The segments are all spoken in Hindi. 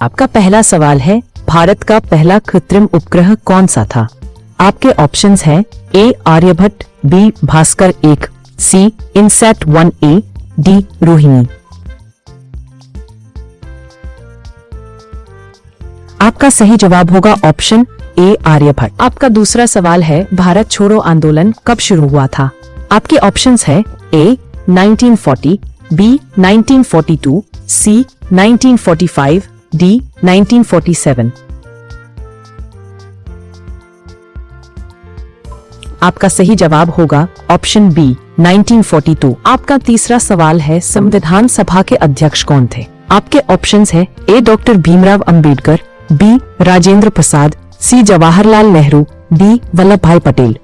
आपका पहला सवाल है, भारत का पहला कृत्रिम उपग्रह कौन सा था? आपके ऑप्शंस हैं ए आर्यभट्ट, बी भास्कर 1, सी इनसैट 1A, डी रोहिणी। आपका सही जवाब होगा ऑप्शन ए आर्यभट्ट। आपका दूसरा सवाल है, भारत छोड़ो आंदोलन कब शुरू हुआ था? आपके ऑप्शंस है ए 1940, बी 1942, सी 1945, डी 1947। आपका सही जवाब होगा ऑप्शन बी 1942। आपका तीसरा सवाल है, संविधान सभा के अध्यक्ष कौन थे? आपके ऑप्शंस है ए डॉक्टर भीमराव अंबेडकर, बी राजेंद्र प्रसाद, सी जवाहरलाल नेहरू, डी वल्लभ भाई पटेल।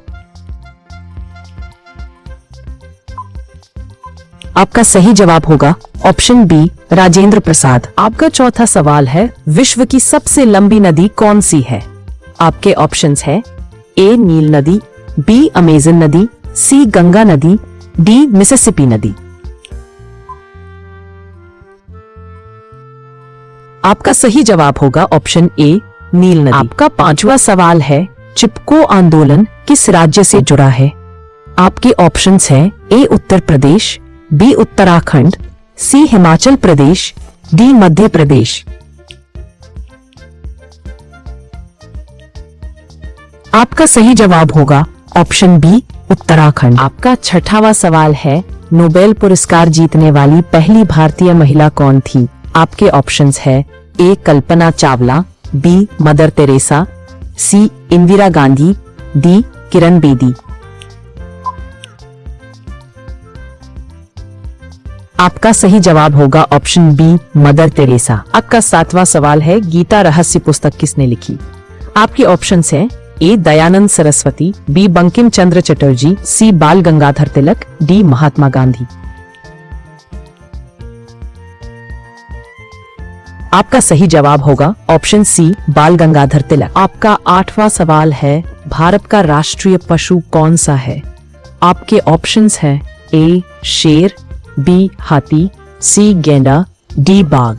आपका सही जवाब होगा ऑप्शन बी राजेंद्र प्रसाद। आपका चौथा सवाल है, विश्व की सबसे लंबी नदी कौन सी है? आपके ऑप्शंस है ए नील नदी, बी अमेजन नदी, सी गंगा नदी, डी मिसिसिपी नदी। आपका सही जवाब होगा ऑप्शन ए नील नदी। आपका पांचवा सवाल है, चिपको आंदोलन किस राज्य से जुड़ा है? आपके ऑप्शंस हैं ए उत्तर प्रदेश, बी उत्तराखंड, सी हिमाचल प्रदेश, डी मध्य प्रदेश। आपका सही जवाब होगा ऑप्शन बी उत्तराखंड। आपका छठावां सवाल है, नोबेल पुरस्कार जीतने वाली पहली भारतीय महिला कौन थी? आपके ऑप्शंस है ए Kalpana Chawla, B mother Teresa, सी इंदिरा गांधी, डी किरण बेदी। आपका सही जवाब होगा ऑप्शन बी मदर टेरेसा। आपका सातवां सवाल है, गीता रहस्य पुस्तक किसने लिखी? आपके ऑप्शंस हैं ए दयानंद सरस्वती, बी बंकिम चंद्र चटर्जी, सी बाल गंगाधर तिलक, डी महात्मा गांधी। आपका सही जवाब होगा ऑप्शन सी बाल गंगाधर तिलक। आपका आठवां सवाल है, भारत का राष्ट्रीय पशु कौन सा है? आपके ऑप्शंस हैं ए शेर, बी हाथी, सी गेंडा, डी बाघ।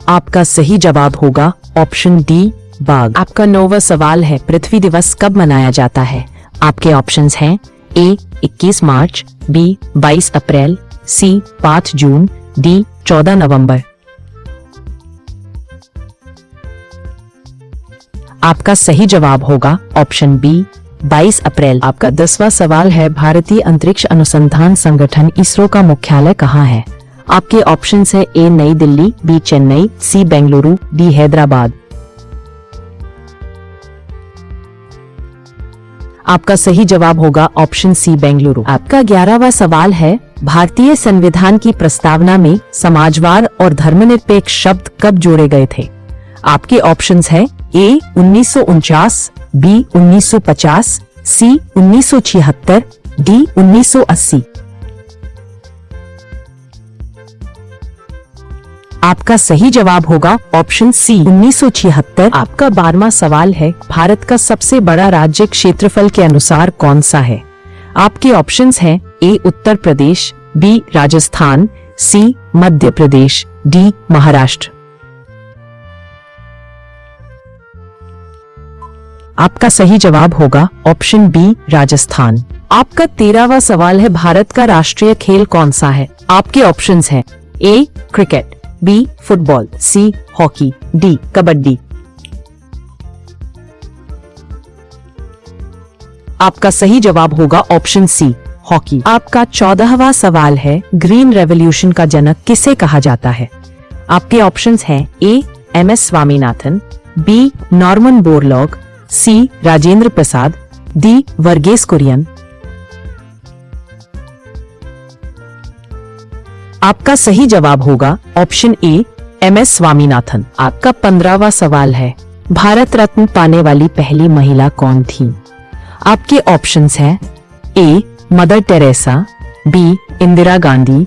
आपका सही जवाब होगा ऑप्शन डी बाघ। आपका 9वां सवाल है, पृथ्वी दिवस कब मनाया जाता है? आपके ऑप्शंस हैं ए 21 मार्च, बी 22 अप्रैल, सी 5 जून, डी 14 नवंबर। आपका सही जवाब होगा ऑप्शन बी 22 अप्रैल। आपका 10वां सवाल है, भारतीय अंतरिक्ष अनुसंधान संगठन इसरो का मुख्यालय कहाँ है? आपके ऑप्शंस है ए नई दिल्ली, बी चेन्नई, सी बेंगलुरु, डी हैदराबाद। आपका सही जवाब होगा ऑप्शन सी बेंगलुरु। आपका 11वां सवाल है, भारतीय संविधान की प्रस्तावना में समाजवाद और धर्मनिरपेक्ष शब्द कब जोड़े गए थे? आपके ऑप्शंस है ए 1949, बी 1950, सी 1976, डी 1980। आपका सही जवाब होगा ऑप्शन सी 1976। आपका 12वां सवाल है, भारत का सबसे बड़ा राज्य क्षेत्रफल के अनुसार कौन सा है? आपके ऑप्शंस हैं ए उत्तर प्रदेश, बी राजस्थान, सी मध्य प्रदेश, डी महाराष्ट्र। आपका सही जवाब होगा ऑप्शन बी राजस्थान। आपका 13वां सवाल है, भारत का राष्ट्रीय खेल कौन सा है? आपके ऑप्शंस हैं A cricket, B football, C hockey, D kabaddi. आपका सही जवाब होगा ऑप्शन सी हॉकी। आपका 14वां सवाल है, ग्रीन रेवोल्यूशन का जनक किसे कहा जाता है? आपके ऑप्शंस हैं A M S. Swaminathan, B Norman Borlaug, C Rajendra Prasad, D Varghese Kurien. आपका सही जवाब होगा ऑप्शन ए एम.एस. स्वामीनाथन। आपका 15वां सवाल है, भारत रत्न पाने वाली पहली महिला कौन थी? आपके ऑप्शंस हैं A Mother Teresa, B Indira Gandhi,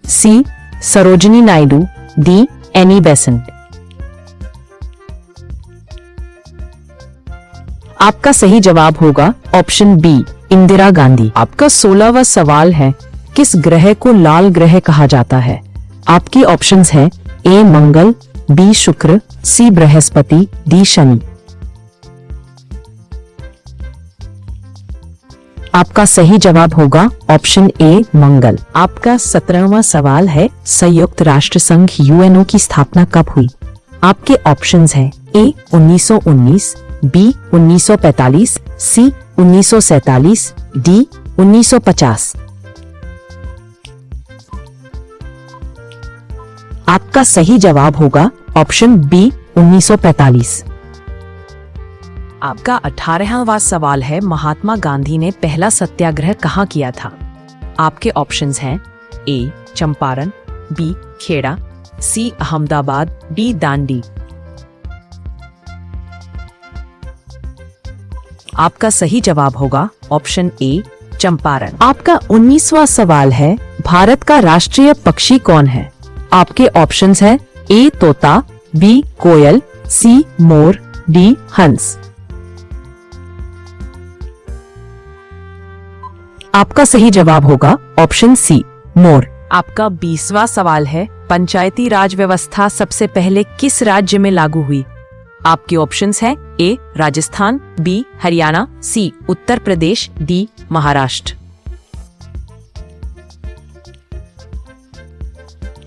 C Sarojini Naidu, D Annie Besant. आपका सही जवाब होगा ऑप्शन बी इंदिरा गांधी। आपका 16वां सवाल है, किस ग्रह को लाल ग्रह कहा जाता है? आपके ऑप्शंस हैं ए मंगल, बी शुक्र, सी बृहस्पति, डी शनि। आपका सही जवाब होगा ऑप्शन ए मंगल। आपका 17वां सवाल है, संयुक्त राष्ट्र संघ यूएनओ की स्थापना कब हुई? आपके ऑप्शंस हैं ए 1919, बी 1945, सी 1947, डी 1950। आपका सही जवाब होगा ऑप्शन बी 1945। आपका 18वां सवाल है, महात्मा गांधी ने पहला सत्याग्रह कहाँ किया था? आपके ऑप्शंस हैं ए चंपारण, बी खेड़ा, सी अहमदाबाद, डी दांडी। आपका सही जवाब होगा ऑप्शन ए चंपारण। आपका 19वां सवाल है, भारत का राष्ट्रीय पक्षी कौन है? आपके ऑप्शंस हैं ए तोता, बी कोयल, सी मोर, डी हंस। आपका सही जवाब होगा ऑप्शन सी मोर। आपका 20वां सवाल है, पंचायती राज व्यवस्था सबसे पहले किस राज्य में लागू हुई? आपके ऑप्शंस हैं ए राजस्थान, बी हरियाणा, सी उत्तर प्रदेश, डी महाराष्ट्र।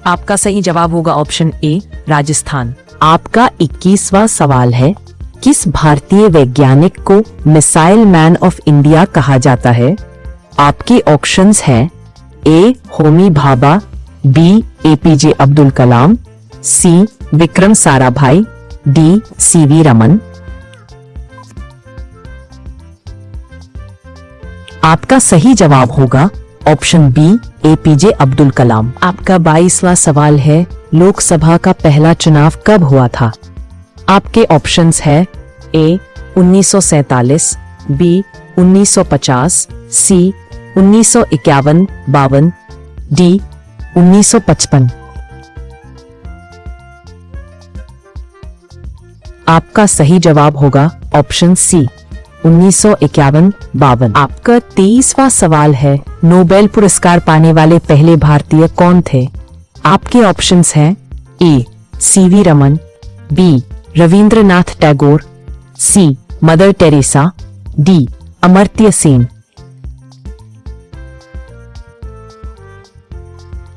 आपका सही जवाब होगा ऑप्शन ए राजस्थान। आपका 21वां सवाल है, किस भारतीय वैज्ञानिक को मिसाइल मैन ऑफ इंडिया कहा जाता है? आपके ऑप्शंस हैं ए होमी भाभा, बी एपीजे अब्दुल कलाम, सी विक्रम साराभाई, डी सीवी रमन। आपका सही जवाब होगा option B APJ Abdul Kalam. आपका 22वां सवाल है, लोकसभा का पहला चुनाव कब हुआ था? आपके ऑप्शंस हैं ए 1947, बी 1950, सी 1951-52, डी 1955। आपका सही जवाब होगा ऑप्शन सी 1951-52। आपका 23वां सवाल है, नोबेल पुरस्कार पाने वाले पहले भारतीय कौन थे? आपके ऑप्शंस हैं A C V Raman, B Rabindranath Tagore, C Mother Teresa, D Amartya Sen.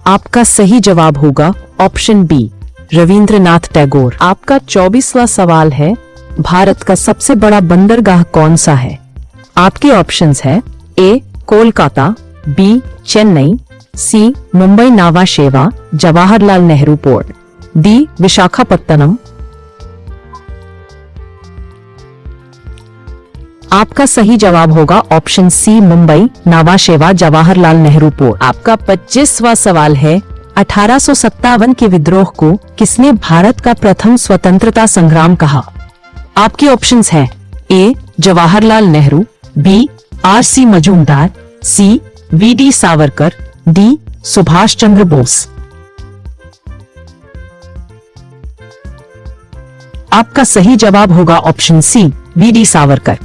आपका सही जवाब होगा ऑप्शन बी रविंद्रनाथ टैगोर। आपका 24वां सवाल है, भारत का सबसे बड़ा बंदरगाह कौन सा है? आपके ऑप्शंस हैं ए कोलकाता, बी चेन्नई, सी मुंबई नावा शेवा जवाहरलाल नेहरू पोर्ट, डी विशाखापत्तनम। आपका सही जवाब होगा ऑप्शन सी मुंबई नावा शेवा जवाहरलाल नेहरू पोर्ट। आपका 25वां सवाल है, 1857 के विद्रोह को किसने भारत का प्रथम स्वतंत्रता संग्राम कहा? आपके ऑप्शंस हैं ए जवाहरलाल नेहरू, बी आर.सी. मजूमदार, सी वी.डी. सावरकर, डी सुभाष चंद्र बोस। आपका सही जवाब होगा ऑप्शन सी वी.डी. सावरकर।